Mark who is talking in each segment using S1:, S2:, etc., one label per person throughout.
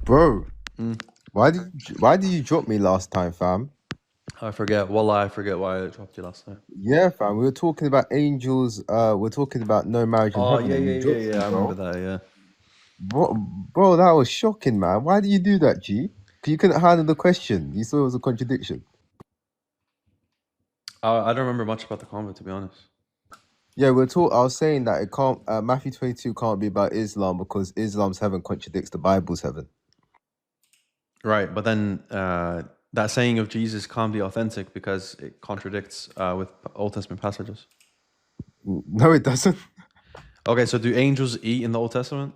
S1: Bro,
S2: Mm.
S1: why did you drop me last time, fam?
S2: I forget. Wallah, I forget why I dropped you last time.
S1: Yeah, fam. We were talking about angels. We're talking about no marriage in
S2: Oh,
S1: heaven, and you dropped me,
S2: yeah. I remember
S1: bro.
S2: that, yeah.
S1: Bro, that was shocking, man. Why did you do that, G? 'Cause you couldn't handle the question. You saw it was a contradiction.
S2: I don't remember much about the comment, to be honest.
S1: Yeah, I was saying that it can't. Matthew 22 can't be about Islam because Islam's heaven contradicts the Bible's heaven.
S2: Right, but then that saying of Jesus can't be authentic because it contradicts with Old Testament passages.
S1: No, it doesn't.
S2: Okay, so do angels eat in the Old Testament?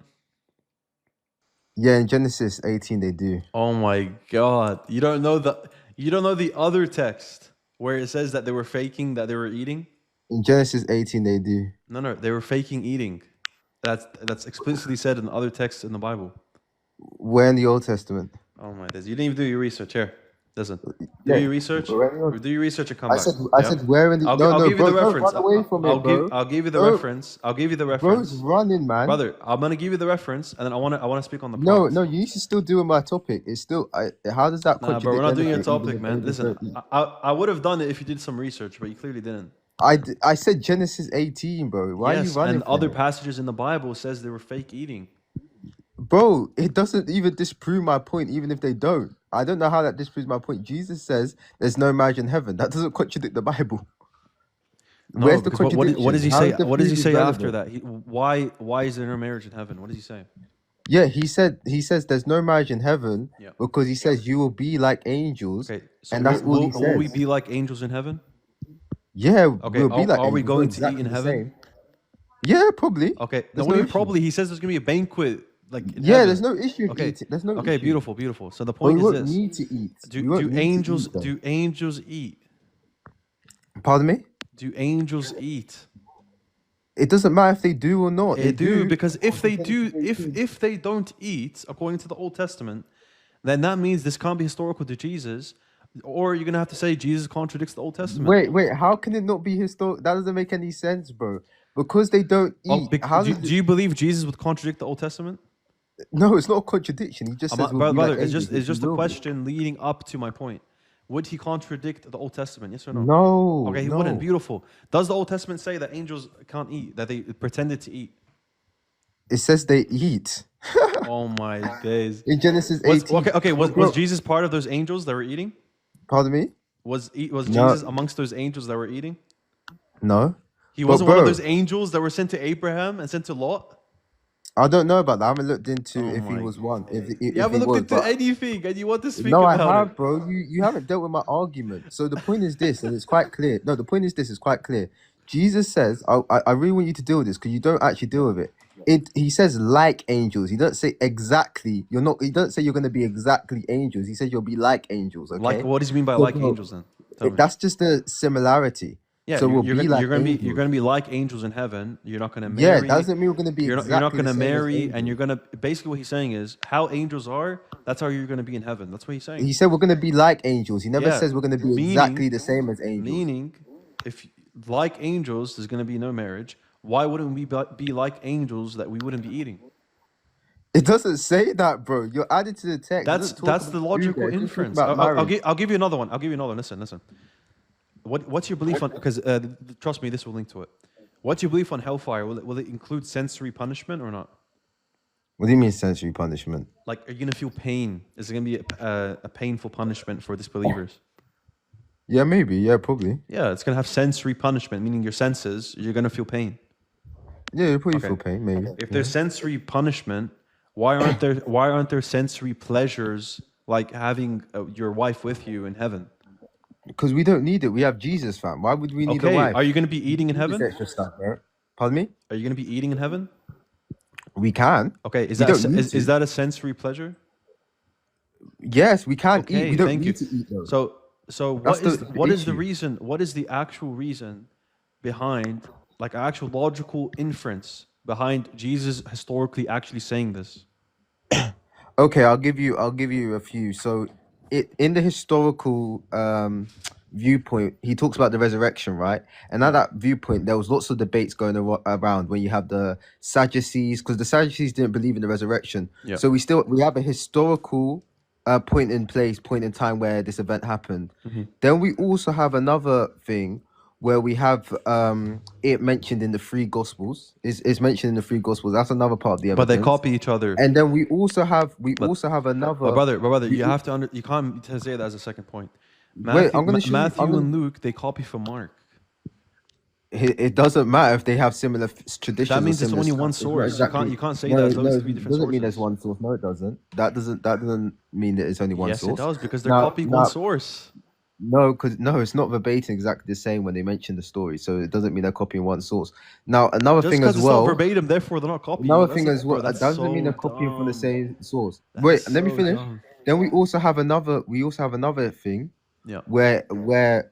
S1: Yeah, in Genesis 18 they do.
S2: Oh my God. You don't know the other text where it says that they were faking that they were eating?
S1: In Genesis 18 they do.
S2: No, they were faking eating. That's explicitly said in other texts in the Bible.
S1: Where in the Old Testament?
S2: Oh my days. You didn't even do your research. Here. Listen. Do
S1: Yeah.
S2: your research. Do your research and come back.
S1: I said where in the
S2: I'll give you
S1: bro,
S2: the reference.
S1: don't run away from it, bro.
S2: I'll give you the reference. I'll give you the reference.
S1: Bro's running, man.
S2: Brother, I'm gonna give you the reference, and then I wanna speak on the
S1: No,
S2: points.
S1: no, you should still do my topic. It's still how does that contradict?
S2: Bro, we're not doing your
S1: anything,
S2: topic, man. Listen, I would have done it if you did some research, but you clearly didn't.
S1: I said Genesis 18, bro. Why are you running?
S2: And other passages in the Bible says they were fake eating.
S1: Bro, it doesn't even disprove my point, even if they don't. I don't know how that disproves my point. Jesus says there's no marriage in heaven. That doesn't contradict the Bible.
S2: No,
S1: Where's the contradiction?
S2: What does he say? What does he say
S1: relevant?
S2: after that? Why is there no marriage in heaven? What does he say?
S1: Yeah, he says there's no marriage in heaven because he says you will be like angels.
S2: Okay, so
S1: and that's all he says.
S2: Will we be like angels in heaven?
S1: Yeah,
S2: okay.
S1: We'll be like
S2: are we
S1: angels.
S2: going
S1: Exactly
S2: to eat in heaven?
S1: Same. Yeah, probably.
S2: Okay. Now, what do you probably? He says there's gonna be a banquet. Like
S1: yeah, there's no issue. Okay, there's no.
S2: Okay,
S1: issue.
S2: Beautiful. So the point is this:
S1: we need to eat.
S2: Do angels eat?
S1: Pardon me?
S2: Do angels eat?
S1: It doesn't matter if they do or not.
S2: They do, because if they do, if they don't eat according to the Old Testament, then that means this can't be historical to Jesus, or you're gonna have to say Jesus contradicts the Old Testament.
S1: Wait, how can it not be historical? That doesn't make any sense, bro. Because they don't eat.
S2: Do you believe Jesus would contradict the Old Testament?
S1: No, it's not a contradiction. He just says,
S2: brother, it's just a question leading up to my point. Would he contradict the Old Testament? Yes or no?
S1: No.
S2: Okay, he wouldn't. Beautiful. Does the Old Testament say that angels can't eat, that they pretended to eat?
S1: It says they eat.
S2: Oh my days.
S1: In Genesis 18.
S2: Was Jesus part of those angels that were eating?
S1: Pardon me?
S2: Was Jesus amongst those angels that were eating?
S1: No.
S2: He wasn't one of those angels that were sent to Abraham and sent to Lot?
S1: I don't know about that. I haven't looked into if he was one.
S2: You haven't looked into anything, and you want to speak
S1: about
S2: it.
S1: No, I have, bro. You haven't dealt with my argument. So the point is this, and it's quite clear. No, the point is this, it's quite clear. Jesus says, I really want you to deal with this because you don't actually deal with it. He says like angels. He doesn't say exactly. You're not. He doesn't say you're going to be exactly angels. He says you'll be like angels. Okay.
S2: Like, what does he mean by like angels then?
S1: That's just a similarity.
S2: Yeah,
S1: so
S2: you're gonna be like angels in heaven. You're not gonna marry.
S1: Yeah, that doesn't mean we're gonna be.
S2: You're not gonna marry, and you're gonna. Basically, what he's saying is how angels are. That's how you're gonna be in heaven. That's what he's saying.
S1: He said we're gonna be like angels. He never says we're gonna be exactly the same as angels.
S2: Meaning, if like angels, there's gonna be no marriage. Why wouldn't we be like angels that we wouldn't be eating?
S1: It doesn't say that, bro. You're added to the text.
S2: That's the logical inference. I'll give you another one. Listen. What's your belief on? Because trust me, this will link to it. What's your belief on hellfire? Will it include sensory punishment or not?
S1: What do you mean sensory punishment?
S2: Like, are you gonna feel pain? Is it gonna be a painful punishment for disbelievers?
S1: Yeah, maybe. Yeah, probably.
S2: Yeah, it's gonna have sensory punishment, meaning your senses. You're gonna feel pain.
S1: Yeah, you'll probably feel pain, maybe.
S2: If there's sensory punishment, why aren't there sensory pleasures like having your wife with you in heaven?
S1: Because we don't need it. We have Jesus, fam. Why would we need a wife?
S2: Are you going to be eating in heaven?
S1: Extra stuff, bro. Pardon me?
S2: Are you going to be eating in heaven?
S1: We can.
S2: Okay, is that a sensory pleasure?
S1: Yes, we can eat. We don't need to eat though.
S2: So what is the reason? What is the actual reason behind, like, actual logical inference behind Jesus historically actually saying this?
S1: Okay, I'll give you a few. So in the historical viewpoint, he talks about the resurrection, right? And at that viewpoint, there was lots of debates going around when you have the Sadducees, because the Sadducees didn't believe in the resurrection.
S2: Yeah.
S1: So we have a historical point in time where this event happened. Then we also have another thing where we have it mentioned in the three gospels. Is mentioned in the three gospels. That's another part of the
S2: But
S1: evidence.
S2: they copy each other.
S1: And then we also have another.
S2: But brother, you have to you can't say that as a second point.
S1: Wait, I'm gonna show you-
S2: Matthew
S1: I'm gonna-
S2: and Luke, they copy from Mark.
S1: It doesn't matter if they have similar traditions.
S2: That means
S1: or
S2: it's
S1: similar
S2: only
S1: stuff.
S2: one
S1: It's not
S2: source.
S1: exactly-
S2: You can't say
S1: No,
S2: that those
S1: no,
S2: three
S1: it
S2: different
S1: doesn't mean there's
S2: sources.
S1: one source. No, it doesn't. That doesn't mean that it's only one
S2: Yes,
S1: source.
S2: it does, because they're
S1: Now-
S2: copying
S1: now-
S2: one source.
S1: No, it's not verbatim exactly the same when they mention the story. So it doesn't mean they're copying one source. Now another
S2: Just
S1: thing
S2: because
S1: as
S2: it's
S1: well.
S2: not verbatim, therefore they're not copying.
S1: Another
S2: That's
S1: thing
S2: like-
S1: as well.
S2: bro, that's
S1: That doesn't mean
S2: so
S1: they're copying from the
S2: dumb.
S1: same source.
S2: That
S1: Wait,
S2: is
S1: let me
S2: so
S1: finish.
S2: dumb.
S1: Then we also have another thing
S2: Yeah.
S1: where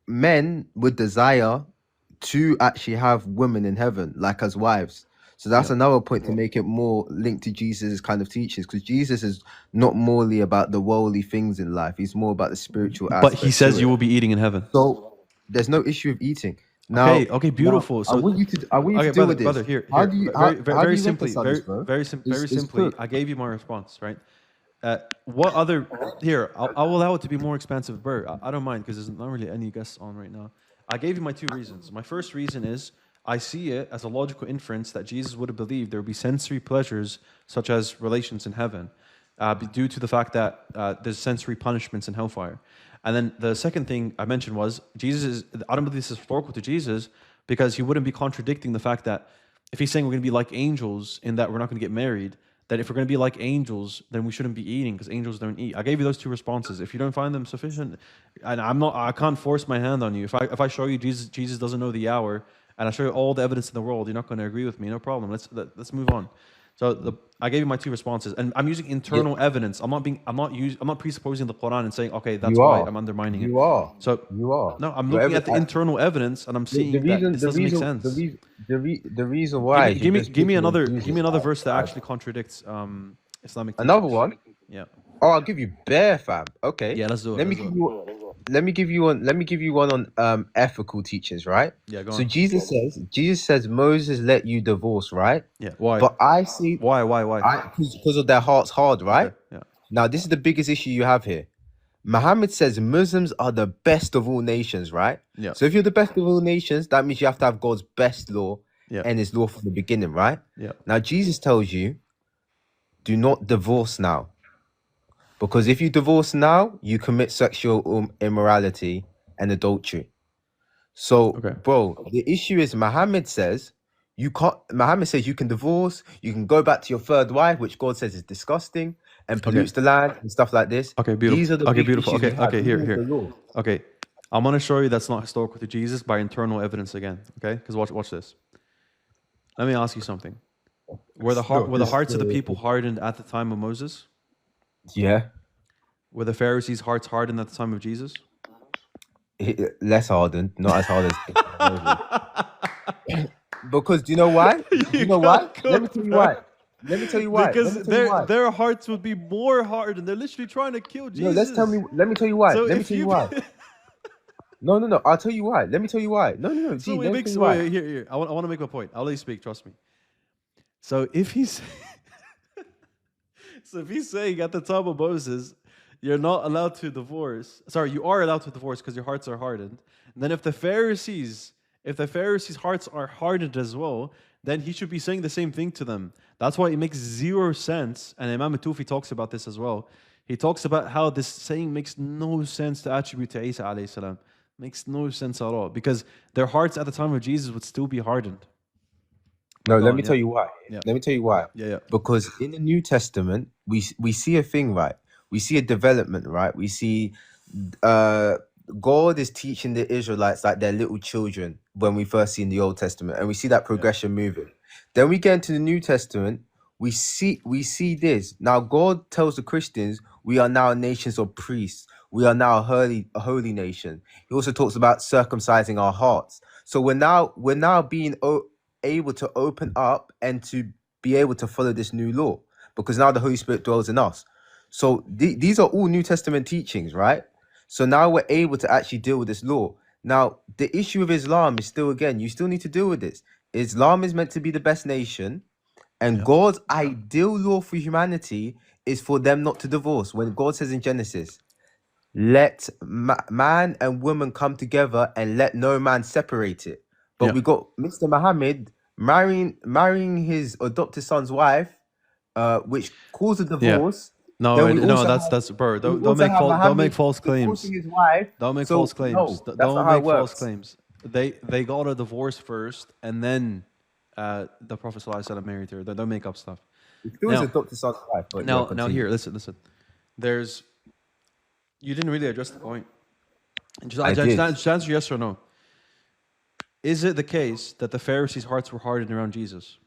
S1: men would desire to actually have women in heaven, like as wives. So that's
S2: Yeah.
S1: another point to make it more linked to Jesus' kind of teachings, because Jesus is not morely about the worldly things in life. He's more about the spiritual
S2: But
S1: aspect.
S2: he says
S1: to
S2: you
S1: it.
S2: will be eating in heaven.
S1: So there's no issue of eating. Now,
S2: Okay, beautiful.
S1: now,
S2: So
S1: I want you to
S2: okay,
S1: deal with this.
S2: brother, here,
S1: How do you
S2: very simply,
S1: reconcile this, bro?
S2: very
S1: It's
S2: simply,
S1: put-
S2: I gave you my response, right? What other here? I'll allow it to be more expansive, bro. I don't mind because there's not really any guests on right now. I gave you my two reasons. My first reason is I see it as a logical inference that Jesus would have believed there would be sensory pleasures such as relations in heaven, due to the fact that there's sensory punishments in hellfire. And then the second thing I mentioned was I don't believe this is historical to Jesus, because he wouldn't be contradicting the fact that if he's saying we're going to be like angels in that we're not going to get married, that if we're going to be like angels, then we shouldn't be eating because angels don't eat. I gave you those two responses. If you don't find them sufficient, and I can't force my hand on you. If I show you Jesus doesn't know the hour, and I show you all the evidence in the world, you're not going to agree with me. No problem. Let's move on. So I gave you my two responses, and I'm using internal evidence. I'm not presupposing the Qur'an and saying, okay, that's right. I'm undermining it.
S1: You are.
S2: So
S1: You are.
S2: no, I'm looking at the internal evidence, and I'm seeing that this doesn't make sense.
S1: The reason why.
S2: Give me another verse that actually contradicts Islamic teachings.
S1: Another one.
S2: Yeah.
S1: Oh, I'll give you bare, fam. Okay.
S2: Yeah, let's do it.
S1: Let me give you one on ethical teachings, right?
S2: Yeah, go
S1: So
S2: on.
S1: Jesus says Moses let you divorce, right?
S2: Yeah. Why?
S1: But I see
S2: Why?
S1: because of their hearts hard, right?
S2: Okay, yeah.
S1: Now this is the biggest issue you have here. Muhammad says Muslims are the best of all nations, right?
S2: Yeah.
S1: So if you're the best of all nations, that means you have to have God's best law
S2: Yeah.
S1: and his law from the beginning, right?
S2: Yeah.
S1: Now Jesus tells you, do not divorce now. Because if you divorce now, you commit sexual immorality and adultery. So,
S2: Okay.
S1: bro, the issue is Muhammad says you can't. Muhammad says you can divorce, you can go back to your third wife, which God says is disgusting and pollutes the land and stuff like this.
S2: Okay, beautiful.
S1: These are the big
S2: beautiful.
S1: issues we have.
S2: Okay,
S1: These
S2: here.
S1: are the law.
S2: Okay, I'm gonna show you that's not historical to Jesus by internal evidence again. Okay, because watch this. Let me ask you something. Were the hearts of the people hardened at the time of Moses?
S1: Yeah,
S2: Were the Pharisees' hearts hardened at the time of Jesus?
S1: less hardened, not as hard as. Because do you know why? Do you know why? Let me tell you why. Let me tell you why.
S2: Because their hearts would be more hardened. They're literally trying to kill Jesus.
S1: No, let me tell you why.
S2: So
S1: Let me
S2: if
S1: tell you
S2: you-
S1: why. No. I'll tell you why. Let me tell you why. No.
S2: So
S1: let
S2: it
S1: me
S2: makes
S1: tell you why.
S2: here. I want to make my point. I'll let you speak. Trust me. So if he's saying at the time of Moses, you're not allowed to divorce. Sorry, you are allowed to divorce because your hearts are hardened. And then if the Pharisees' hearts are hardened as well, then he should be saying the same thing to them. That's why it makes zero sense. And Imam Tufi talks about this as well. He talks about how this saying makes no sense to attribute to Isa alayhi salam. Makes no sense at all because their hearts at the time of Jesus would still be hardened.
S1: No,
S2: Go
S1: let
S2: on,
S1: me
S2: yeah.
S1: tell you why.
S2: Yeah.
S1: Let me tell you why.
S2: Yeah.
S1: Because in the New Testament, we see a thing, right? We see a development, right? We see God is teaching the Israelites like they're little children when we first see in the Old Testament, and we see that progression moving. Then we get into the New Testament, we see this. Now God tells the Christians, we are now nations of priests. We are now a holy nation. He also talks about circumcising our hearts. So we're now being able to open up and to be able to follow this new law because now the Holy Spirit dwells in us. So these are all New Testament teachings, right? So now we're able to actually deal with this law. Now, the issue of Islam is still, again, you still need to deal with this. Islam is meant to be the best nation, and
S2: Yeah.
S1: God's ideal law for humanity is for them not to divorce. When God says in Genesis, let man and woman come together and let no man separate it. But
S2: Yeah.
S1: we got Mr. Muhammad marrying his adopted son's wife, which caused a divorce.
S2: No,
S1: Then we
S2: no,
S1: also
S2: that's bro.
S1: we
S2: Don't
S1: also
S2: make
S1: have
S2: don't make
S1: Muhammad
S2: false claims.
S1: divorcing his wife.
S2: Don't make
S1: So
S2: false claims.
S1: no, that's not
S2: Don't
S1: how it
S2: make false
S1: works.
S2: claims. They got a divorce first, and then the Prophet ﷺ married her. Don't make up stuff.
S1: It still is adopted son's wife. But yeah,
S2: Now
S1: continue.
S2: here, listen. There's you didn't really address the point.
S1: I did.
S2: Just answer yes or no. Is it the case that the Pharisees' hearts were hardened around Jesus?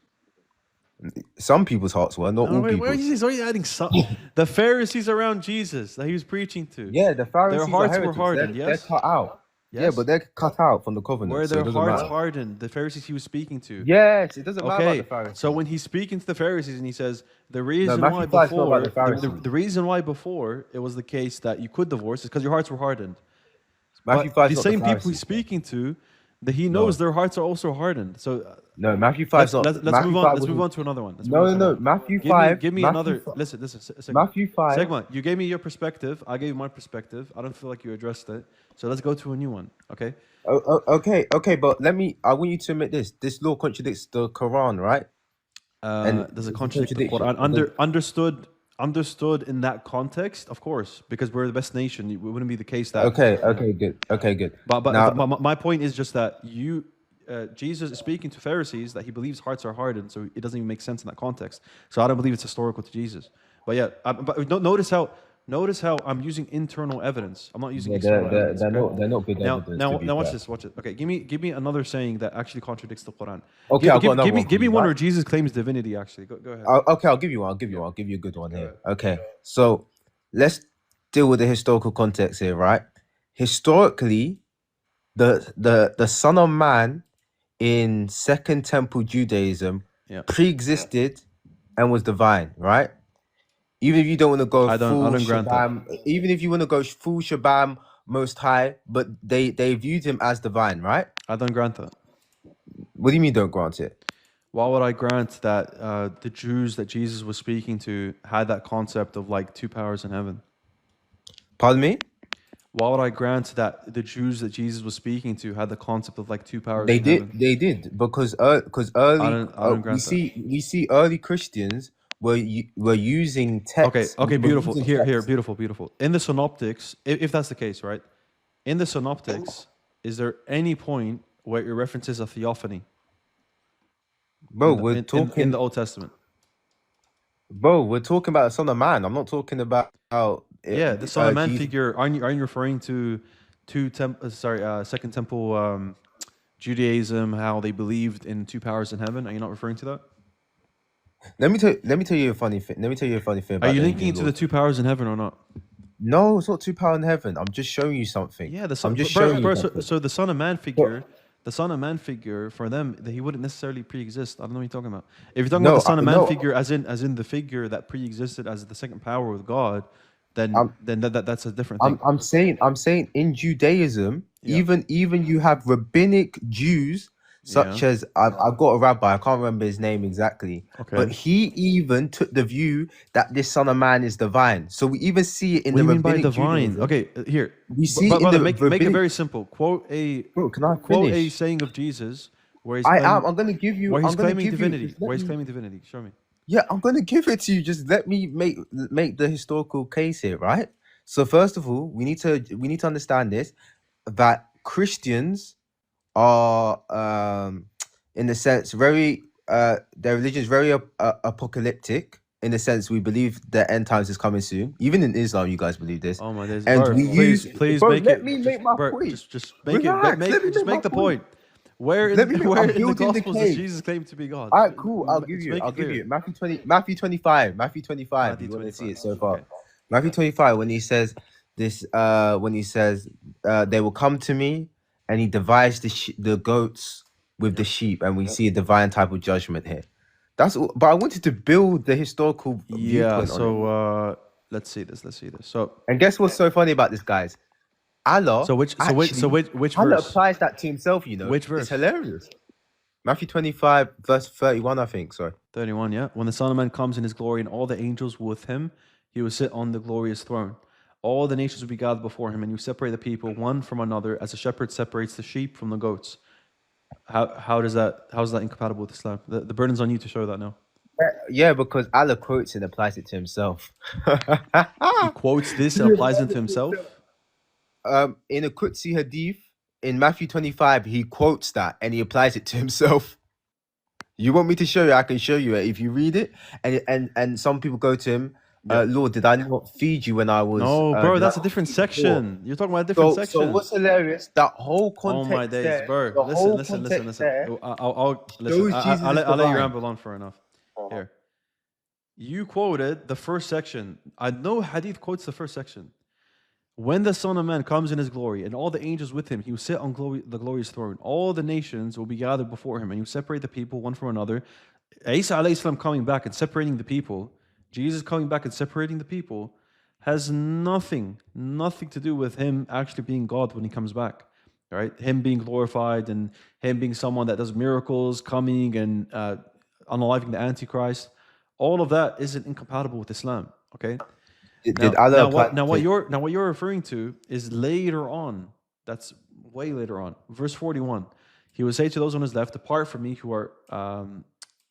S1: Some people's hearts were, not all
S2: Wait,
S1: people.
S2: why are you adding some? The Pharisees around Jesus that he was preaching to.
S1: Yeah, the Pharisees
S2: Their hearts
S1: are
S2: were
S1: heretics.
S2: hardened,
S1: They're
S2: yes?
S1: cut out.
S2: Yes?
S1: Yeah, but they're cut out from the covenant.
S2: Were
S1: so
S2: their
S1: it doesn't
S2: hearts
S1: matter.
S2: hardened? The Pharisees he was speaking to.
S1: Yes, it doesn't matter about
S2: Okay,
S1: the Pharisees.
S2: so when he's speaking to the Pharisees and he says the reason
S1: Matthew
S2: why
S1: 5 is not about
S2: before
S1: the Pharisees.
S2: the reason why before it was the case that you could divorce is because your hearts were hardened.
S1: Matthew
S2: But
S1: 5
S2: the
S1: is not
S2: same
S1: the
S2: people he's
S1: Pharisees.
S2: speaking to, that he knows their hearts are also hardened. So
S1: No, Matthew 5 is not.
S2: let's
S1: Matthew
S2: move
S1: 5
S2: on. Let's move on to another one.
S1: No. Matthew 5.
S2: Give me
S1: Matthew
S2: another.
S1: 5.
S2: Listen. Segma.
S1: Matthew 5.
S2: Segma, you gave me your perspective. I gave you my perspective. I don't feel like you addressed it. So let's go to a new one. Okay.
S1: Okay, but I want you to admit this. This law contradicts the Quran, right?
S2: Does it contradict the Qur'an? Understood in that context, of course, because we're the best nation. It wouldn't be the case that.
S1: Okay, good.
S2: But
S1: Now,
S2: my point is just that Jesus is speaking to Pharisees that he believes hearts are hardened, so it doesn't even make sense in that context. So I don't believe it's historical to Jesus. But yeah, notice how I'm using internal evidence. I'm not using external evidence.
S1: they're not good evidence.
S2: Now watch this. Okay, give me another saying that actually contradicts the Quran.
S1: Okay, I've got another one.
S2: Give me one where Jesus claims divinity. Actually, go ahead.
S1: Okay, I'll give you one. I'll give you a good one here. Okay, so let's deal with the historical context here, right? Historically, the Son of Man in Second Temple Judaism pre-existed and was divine, right? Even if you don't want to go full Shabam, even if you want to go full Shabam, Most High, but they viewed him as divine, right?
S2: I don't grant that.
S1: What do you mean don't grant it?
S2: Why would I grant that the Jews that Jesus was speaking to had that concept of like two powers in heaven?
S1: Pardon me?
S2: Why would I grant that the Jews that Jesus was speaking to had the concept of like two powers in heaven?
S1: They did because early we see early Christians were using text.
S2: Okay, beautiful. Here, beautiful. In the Synoptics, if that's the case, right? In the Synoptics, is there any point where it references a theophany?
S1: Bro, we're talking
S2: in the Old Testament.
S1: Bro, we're talking about the Son of Man. I'm not talking about how.
S2: Yeah, the Son of Man figure. Aren't you referring to Second Temple Judaism? How they believed in two powers in heaven? Are you not referring to that?
S1: Let me tell you a funny thing. About
S2: Are you linking to the two powers in heaven or not?
S1: No, it's not two powers in heaven. I'm just showing you something.
S2: Yeah,
S1: I'm just showing you something.
S2: So the Son of Man figure. The Son of Man figure for them, that he wouldn't necessarily pre-exist. I don't know what you're talking about. If you're talking about the Son of Man figure, as in the figure that pre-existed as the second power with God, then that's a different thing.
S1: I'm saying in Judaism, even you have rabbinic Jews such as I've got a rabbi. I can't remember his name exactly, but he even took the view that this Son of Man is divine. So we even see it in the rabbinic
S2: divine.
S1: Judaism.
S2: Okay, here
S1: we see
S2: make it very simple. Quote a saying of Jesus where he's
S1: I'm going to give you.
S2: Where he's claiming divinity. Where he's claiming divinity. Show me.
S1: Yeah, I'm going to give it to you. Just let me make the historical case here, right? So first of all, we need to understand this, that Christians are in the sense very their religion is very apocalyptic, in the sense we believe the end times is coming soon. Even in Islam, you guys believe this.
S2: Oh my days!
S1: And
S2: please
S1: bro,
S2: make
S1: let
S2: it.
S1: me make my point.
S2: Just make it. Make the point. Where in the Gospels does Jesus claim to be God?
S1: All right, cool. I'll give you it. Matthew 25. You want to see it so far? Okay. Matthew 25, when he says this, they will come to me, and he divides the goats with the sheep, and we see a divine type of judgment here. That's all. But I wanted to build the historical viewpoint
S2: so let's see this. So,
S1: And guess what's so funny about this, guys? Allah
S2: which
S1: Allah
S2: verse?
S1: applies that to himself, you know.
S2: Which verse?
S1: It's hilarious. Matthew 25, verse 31, I think. Sorry.
S2: 31, yeah. When the Son of Man comes in his glory and all the angels with him, he will sit on the glorious throne. All the nations will be gathered before him, and you separate the people one from another as a shepherd separates the sheep from the goats. How is that incompatible with Islam? The burden's on you to show that now.
S1: Yeah, because Allah quotes and applies it to himself.
S2: He quotes this and applies it to himself?
S1: In a Qudsi hadith, in Matthew 25, he quotes that and he applies it to himself. You want me to show you? I can show you it. If you read it, and some people go to him, Lord, did I not feed you when I was...
S2: No, bro, that's a different section. You're talking about a different section.
S1: So what's hilarious, that whole context
S2: Oh my days,
S1: there,
S2: bro. Listen. I'll let you ramble on for enough. Here. You quoted the first section. I know hadith quotes the first section. When the Son of Man comes in his glory and all the angels with him, he will sit on the glorious throne. All the nations will be gathered before him, and he will separate the people one from another. Isa alayhi salam coming back and separating the people, Jesus coming back and separating the people, has nothing to do with him actually being God when he comes back. Right? Him being glorified and him being someone that does miracles, coming and unaliving the Antichrist. All of that isn't incompatible with Islam. Okay. What you're referring to is later on. That's way later on. Verse 41. He will say to those on his left, "Depart from me, who are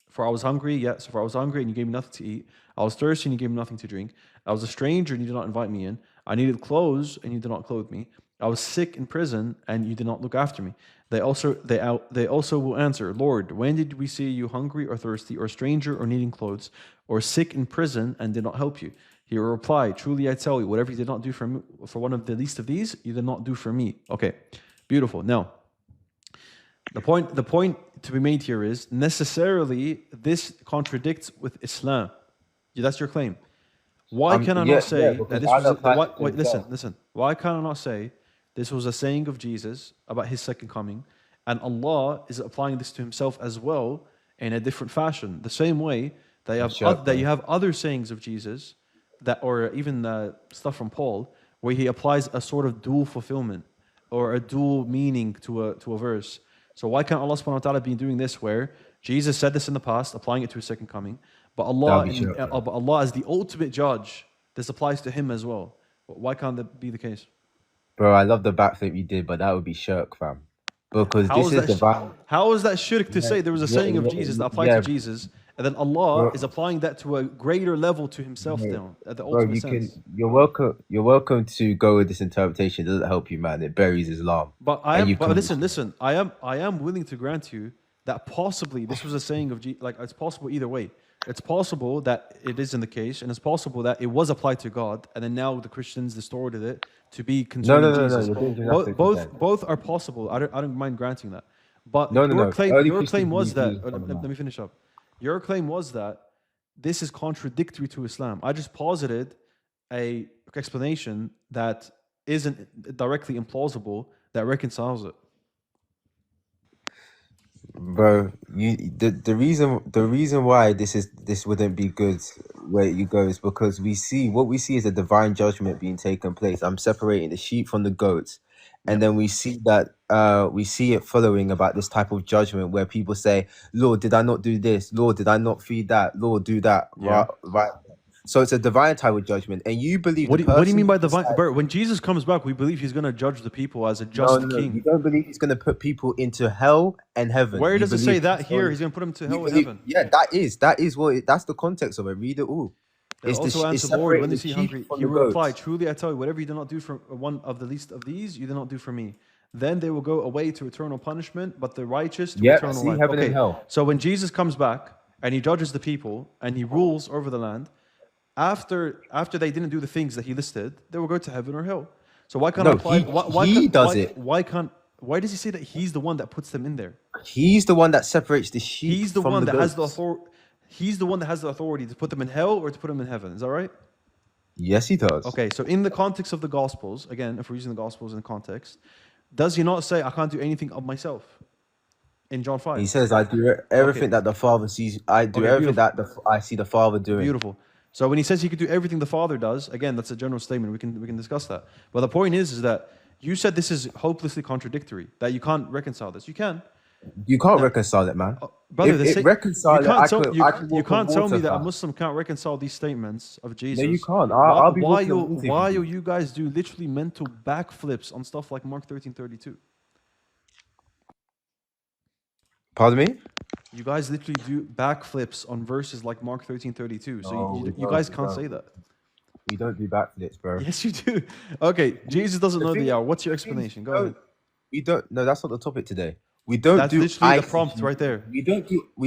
S2: for I was hungry, for I was hungry, and you gave me nothing to eat. I was thirsty, and you gave me nothing to drink. I was a stranger, and you did not invite me in. I needed clothes, and you did not clothe me. I was sick in prison, and you did not look after me." They also will answer, "Lord, when did we see you hungry or thirsty, or stranger, or needing clothes, or sick in prison, and did not help you?" He will reply, "Truly I tell you, whatever you did not do for one of the least of these, you did not do for me." Okay, beautiful. Now, the point to be made here is necessarily this contradicts with Islam. Yeah, that's your claim. Why can I not say that this was... Wait, listen. Why can I not say this was a saying of Jesus about his second coming, and Allah is applying this to himself as well in a different fashion? The same way that you have other sayings of Jesus, or even stuff from Paul, where he applies a sort of dual fulfillment or a dual meaning to a verse. So why can't Allah subhanahu wa ta'ala be doing this, where Jesus said this in the past, applying it to his second coming, but Allah as the ultimate judge, this applies to him as well? Why can't that be the case?
S1: Bro, I love the backflip you did, but that would be shirk, fam. Because this is divine.
S2: How is that shirk to say there was a saying of Jesus that applied to Jesus, and then Allah is applying that to a greater level to himself now, at the ultimate sense?
S1: You're welcome to go with this interpretation. It doesn't help you, man. It buries Islam.
S2: But listen. I am willing to grant you that possibly this was a saying of Jesus. Like, it's possible either way. It's possible that it isn't the case, and it's possible that it was applied to God, and then now the Christians distorted it to be concerning Jesus. Both are possible. I don't mind granting that. But your claim was that. Let me finish up. Your claim was that this is contradictory to Islam. I just posited a explanation that isn't directly implausible that reconciles it.
S1: Bro, the reason why this wouldn't be good where you go is because we see is a divine judgment being taken place. I'm separating the sheep from the goats, and then we see it following about this type of judgment where people say, "Lord, did I not do this? Lord, did I not feed that? Lord, do that."
S2: Yeah.
S1: Right. So it's a divine type of judgment, and you believe.
S2: What do you mean by divine? Bro, when Jesus comes back, we believe he's going to judge the people as a just king.
S1: You don't believe he's going to put people into hell and heaven.
S2: Where does it say that here? He's going to put them to hell and heaven.
S1: Yeah, that's the context of it. Read it all.
S2: They also answer, "Lord, when they see hungry, he will reply, 'Truly I tell you, whatever you do not do for one of the least of these, you do not do for me.' Then they will go away to eternal punishment, but the righteous to eternal life."
S1: Heaven and hell.
S2: So when Jesus comes back and he judges the people and he rules over the land, after they didn't do the things that he listed, they will go to heaven or hell. So why can't why does he say that he's the one that puts them in there?
S1: He's the one that separates the sheep.
S2: He's the
S1: from
S2: one
S1: the
S2: that
S1: goats.
S2: has the authority. He's the one that has the authority to put them in hell or to put them in heaven. Is that right?
S1: Yes, he does.
S2: Okay, so in the context of the Gospels, again, if we're using the Gospels in context, does he not say, "I can't do anything of myself"? In John 5.
S1: He says, "I do everything that the Father sees. I do everything that I see the Father doing."
S2: Beautiful. So when he says he could do everything the Father does, again, that's a general statement. We can discuss that. But the point is that you said this is hopelessly contradictory, that you can't reconcile this. You can.
S1: You can't reconcile it, man.
S2: Brother,
S1: If it reconcile it, I can
S2: you
S1: walk
S2: can't
S1: on
S2: tell me
S1: water,
S2: that a
S1: fam.
S2: Muslim can't reconcile these statements of Jesus.
S1: No, you can't. I'll be
S2: Why
S1: walking on water.
S2: why you guys do literally mental backflips on stuff like Mark 13:32?
S1: Pardon me?
S2: You guys literally do backflips on verses like Mark 13:32. So
S1: No,
S2: you guys can't say that.
S1: We don't do backflips, bro.
S2: Yes, you do. Okay, Jesus doesn't know the hour. What's your explanation? Go ahead.
S1: We don't. No, that's not the topic today. We don't
S2: That's
S1: do.
S2: literally the prompt right there.
S1: We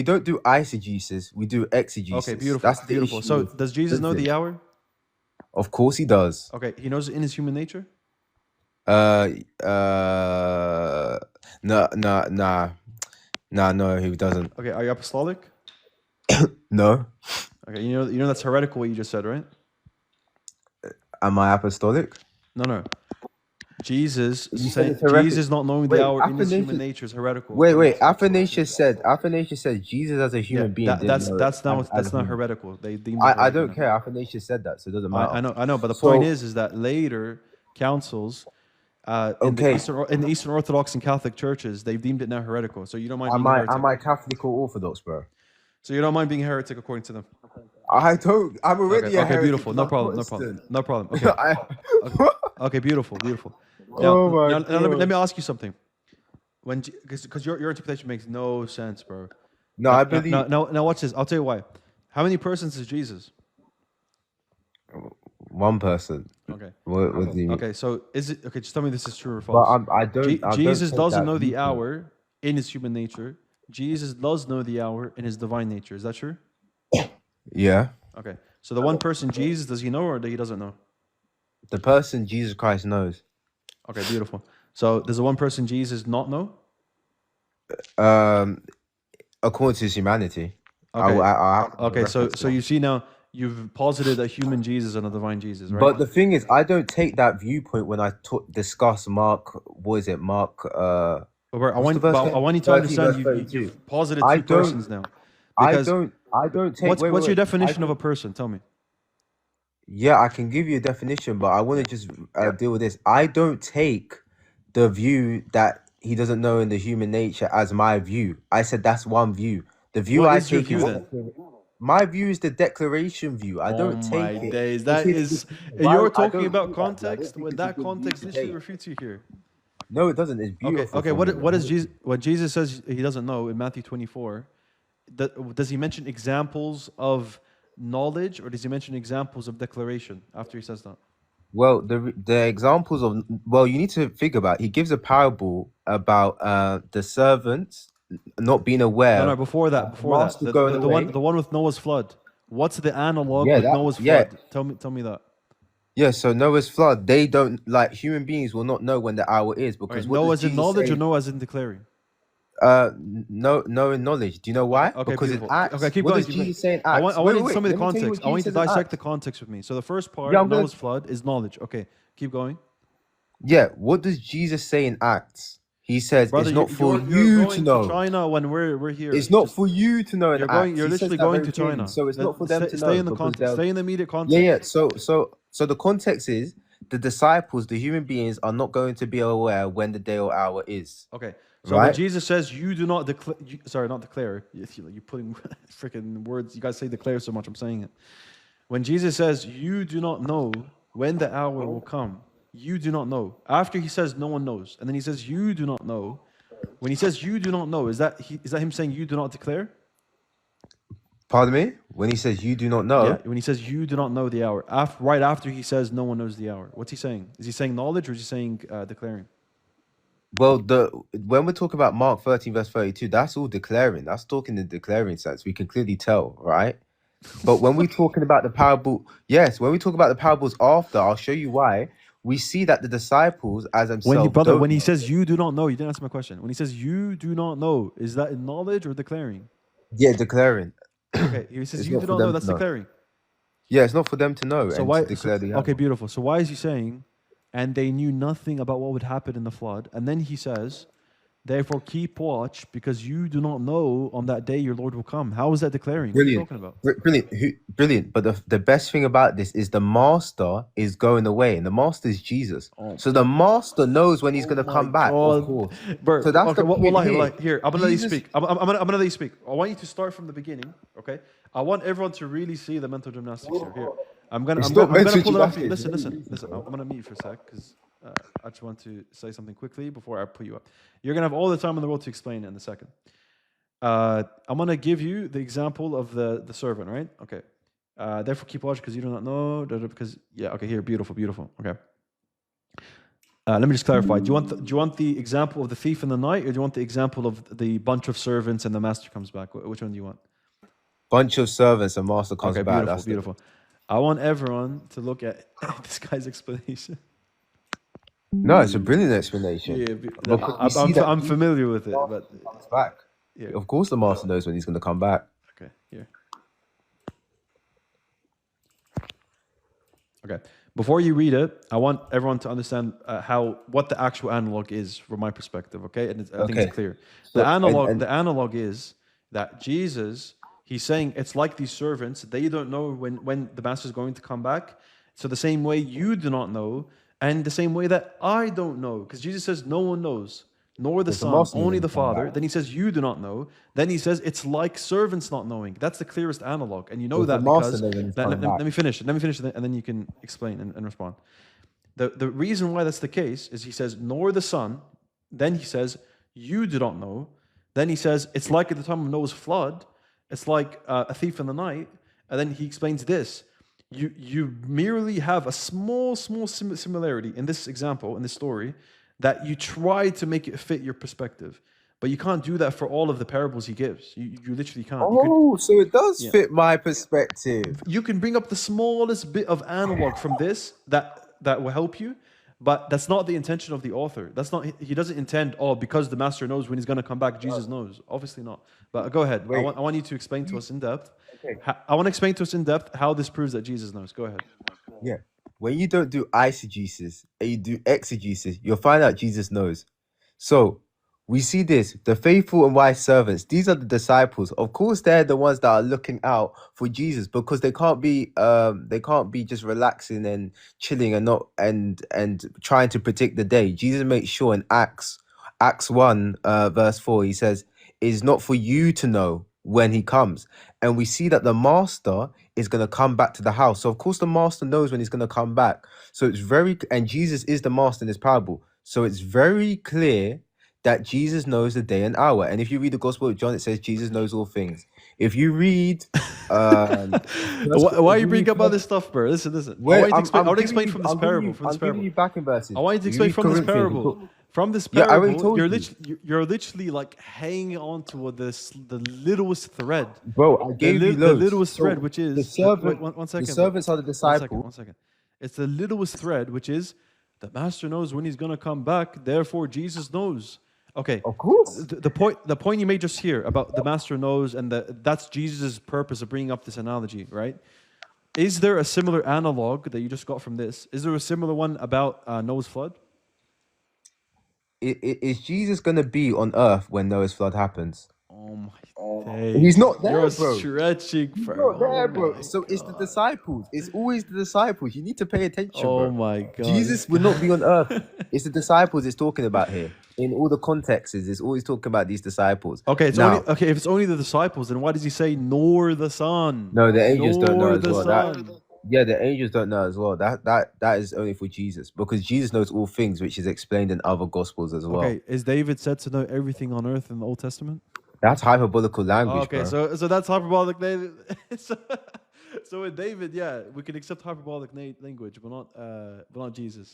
S1: don't do eisegesis. We do exegesis.
S2: Okay, beautiful.
S1: That's the
S2: beautiful.
S1: issue
S2: So
S1: with
S2: does Jesus know the hour?
S1: Of course he does.
S2: Okay, he knows it in his human nature?
S1: No, he doesn't.
S2: Okay, are you apostolic?
S1: No.
S2: Okay, you know that's heretical what you just said, right?
S1: Am I apostolic?
S2: No. Jesus
S1: said
S2: saying Jesus not knowing the hour in his human
S1: Athanasius-
S2: nature is heretical.
S1: Wait. Athanasius said Jesus as a human being.
S2: That's not heretical. They deemed it
S1: I don't
S2: heretical.
S1: care. Athanasius said that, so it doesn't matter.
S2: I know, but the
S1: So-
S2: point is that later councils in the Eastern Orthodox and Catholic churches, they've deemed it now heretical. So you don't mind being heretic.
S1: Am I Catholic or Orthodox, bro?
S2: So you don't mind being heretic according to them.
S1: I don't. I'm already a
S2: Okay,
S1: heretic.
S2: beautiful. No
S1: I'm
S2: problem.
S1: Protestant.
S2: Okay. Okay, beautiful.
S1: Oh my
S2: Now
S1: God.
S2: let me ask you something. Because your interpretation makes no sense, bro.
S1: No, I believe.
S2: Now watch this. I'll tell you why. How many persons is Jesus?
S1: One person.
S2: Okay.
S1: What do you mean?
S2: Okay, so is it okay? Just tell me this is true or
S1: But
S2: false.
S1: I don't.
S2: Jesus
S1: take
S2: doesn't
S1: that
S2: know the
S1: viewpoint.
S2: hour in his human nature. Jesus does know the hour in his divine nature. Is that true?
S1: Yeah.
S2: Okay. So the one person Jesus, does he know or he doesn't know?
S1: The person Jesus Christ knows.
S2: Okay, beautiful. So does the one person Jesus not know?
S1: According to his humanity.
S2: Okay.
S1: Okay.
S2: So you see now you've posited a human Jesus and a divine Jesus, right?
S1: But the thing is, I don't take that viewpoint when I discuss Mark. What is it, Mark?
S2: Robert, I
S1: what's the verse
S2: want you to
S1: 30
S2: understand
S1: verse
S2: you've posited
S1: I
S2: two
S1: don't-
S2: persons now.
S1: I
S2: Because
S1: don't take.
S2: what's your definition of a person? Tell me.
S1: Yeah, I can give you a definition, but I want to just deal with this. I don't take the view that he doesn't know in the human nature as my view. I said that's one view. The view
S2: What
S1: I
S2: is your
S1: take
S2: view
S1: is
S2: then?
S1: my view is the declaration view. I don't
S2: Oh
S1: take
S2: my
S1: it.
S2: days.
S1: It's
S2: That
S1: his-
S2: is
S1: why-
S2: you're
S1: I
S2: talking
S1: don't
S2: about
S1: do that, bro. I don't
S2: context
S1: think
S2: when
S1: it's a
S2: that
S1: good view
S2: context
S1: to
S2: literally
S1: take.
S2: refutes you here.
S1: No, it doesn't. It's beautiful.
S2: Okay,
S1: for me.
S2: what Jesus says he doesn't know in Matthew 24, does he mention examples of knowledge or does he mention examples of declaration after he says that?
S1: Well, the examples of you need to think about. He gives a parable about the servants not being aware.
S2: No, before that,
S1: master going away.
S2: the one with Noah's flood. What's the analog
S1: Yeah,
S2: with
S1: that-
S2: Noah's
S1: yeah.
S2: flood? Tell me that.
S1: Yeah, so Noah's flood. They don't like human beings will not know when the hour is because
S2: Okay,
S1: what
S2: Noah
S1: does
S2: as in
S1: Jesus
S2: knowledge
S1: say?
S2: or Noah as in declaring?
S1: No in knowledge. Do you know why?
S2: Okay,
S1: because
S2: beautiful.
S1: in Acts.
S2: Okay, keep
S1: what
S2: going.
S1: does Jesus say in Acts?
S2: I want you to tell me the
S1: Let tell you
S2: context.
S1: what
S2: I want you to
S1: Jesus says in
S2: dissect the
S1: Acts.
S2: context with me. So the first part,
S1: Yeah, I'm gonna-
S2: Noah's flood, is knowledge. Okay, keep going.
S1: Yeah, what does Jesus say in Acts? He says
S2: Brother,
S1: it's not for
S2: you're
S1: you
S2: going
S1: to know.
S2: China when we're here.
S1: It's not
S2: Just-
S1: for you to know in
S2: You're
S1: Acts.
S2: going. You're
S1: He says
S2: literally
S1: that
S2: going
S1: very
S2: to
S1: clearly.
S2: China.
S1: So it's not for them to know.
S2: Stay in the
S1: because
S2: context.
S1: they'll-
S2: Stay in the immediate context.
S1: Yeah. So the context is the disciples, the human beings, are not going to be aware when the day or hour is.
S2: Okay. So when
S1: Right?
S2: Jesus says you do not declare, sorry, not declare. You're putting freaking words. You guys say declare so much. I'm saying it. When Jesus says you do not know when the hour will come, you do not know. After he says no one knows, and then he says you do not know. When he says you do not know, is that him saying you do not declare?
S1: Pardon me? When he says you do not know,
S2: Yeah. When he says you do not know the hour, right after he says no one knows the hour, what's he saying? Is he saying knowledge or is he saying declaring?
S1: well, when we're talking about Mark 13, verse 32, that's all declaring. That's talking in declaring sense. We can clearly tell, right? But when we're talking about the parable, yes, when we talk about the parables after, I'll show you why. We see that the disciples, as themselves,
S2: When he says you do not know, you didn't answer my question. When he says you do not know, is that in knowledge or declaring?
S1: yeah, declaring.
S2: Okay, he says
S1: It's
S2: you
S1: not
S2: do
S1: for
S2: not
S1: them
S2: know,
S1: to
S2: that's
S1: know.
S2: declaring.
S1: Yeah, it's not for them to know
S2: So
S1: and
S2: why?
S1: to declare the
S2: Okay,
S1: hour.
S2: beautiful. So why is he saying, and they knew nothing about what would happen in the flood? And then he says, Therefore, keep watch, because you do not know on that day your Lord will come. How is that declaring? What are you talking about?
S1: Brilliant. Brilliant. But the best thing about this is the master is going away, and the master is Jesus. So the master knows when he's going to come back, of course.
S2: Bert,
S1: So that's
S2: okay,
S1: the point here.
S2: Here, I'm going to let you speak. I'm gonna let you speak. I want you to start from the beginning, okay? I want everyone to really see the mental gymnastics here. Here. I'm gonna pull it up. Listen. I'm gonna mute you for a sec, because I just want to say something quickly before I put you up. You're gonna have all the time in the world to explain it in a second. I'm gonna give you the example of the servant, right? Okay. Therefore, keep watch, because you do not know. Because okay, here, beautiful. Okay. Let me just clarify. Do you want the example of the thief in the night, or do you want the example of the bunch of servants and the master comes back? Which one do you want?
S1: Bunch of servants and master comes back.
S2: Beautiful. I want everyone to look at this guy's explanation.
S1: No, it's a brilliant explanation.
S2: Yeah, I'm familiar with it, but
S1: comes back. Yeah. Of course, the master knows when he's going to come back.
S2: Okay, here. Okay. Before you read it, I want everyone to understand what the actual analog is from my perspective. Okay, and I think it's clear. So, the analog is that Jesus. He's saying it's like these servants. They don't know when the master is going to come back. So the same way you do not know, and the same way that I don't know, because Jesus says no one knows, nor the Son, only the Father. Then he says you do not know. Then he says it's like servants not knowing. That's the clearest analog, and you know that because let me finish, and then you can explain and respond. The reason why that's the case is he says nor the Son. Then he says you do not know. Then he says it's like at the time of Noah's flood. It's like a thief in the night. And then he explains this. You merely have a small similarity in this example, in this story, that you try to make it fit your perspective. But you can't do that for all of the parables he gives. You literally can't.
S1: So it does fit my perspective.
S2: You can bring up the smallest bit of analog from this that will help you. But that's not the intention of the author. He doesn't intend, because the master knows when he's going to come back, Jesus knows. Obviously not. But go ahead. I want you to explain to us in depth. Okay. I want to explain to us in depth how this proves that Jesus knows. Go ahead.
S1: Yeah. When you don't do eisegesis and you do exegesis, you'll find out Jesus knows. So we see this, the faithful and wise servants, these are the disciples. Of course, they're the ones that are looking out for Jesus, because they can't be just relaxing and chilling and trying to predict the day. Jesus makes sure in Acts 1, verse 4, he says, it is not for you to know when he comes. And we see that the master is going to come back to the house. So of course the master knows when he's going to come back. So and Jesus is the master in this parable. So it's very clear that Jesus knows the day and hour. And if you read the Gospel of John, it says Jesus knows all things. If you read...
S2: why are you bringing up all this stuff, bro? Listen. I want to explain from this parable.
S1: I'm giving you back in verses.
S2: I want you to explain from this parable. From this parable, you're literally like hanging on to the littlest thread.
S1: Bro, I gave you loads.
S2: The littlest thread, which is...
S1: The servants are the disciples.
S2: One second. It's the littlest thread, which is the master knows when he's going to come back. Therefore, Jesus knows. Okay.
S1: Of course.
S2: The point you made just here about the master knows, and that's Jesus' purpose of bringing up this analogy, right? Is there a similar analog that you just got from this? Is there a similar one about Noah's flood?
S1: Is Jesus going to be on earth when Noah's flood happens?
S2: Oh my days.
S1: He's not there,
S2: You're
S1: bro.
S2: Stretching, bro.
S1: He's not there, bro. So it's the disciples. It's always the disciples. You need to pay attention, bro.
S2: Oh my God.
S1: Jesus will not be on earth. It's the disciples it's talking about here. In all the contexts, it's always talking about these disciples.
S2: Okay, if it's only the disciples, then why does he say nor the Son?
S1: No, the angels don't know as well. The angels don't know as well. That is only for Jesus, because Jesus knows all things, which is explained in other gospels as well.
S2: Okay, is David said to know everything on earth in the Old Testament?
S1: That's hyperbolical language.
S2: Okay, bro. So that's hyperbolic language. So with David, we can accept hyperbolic language, but not Jesus.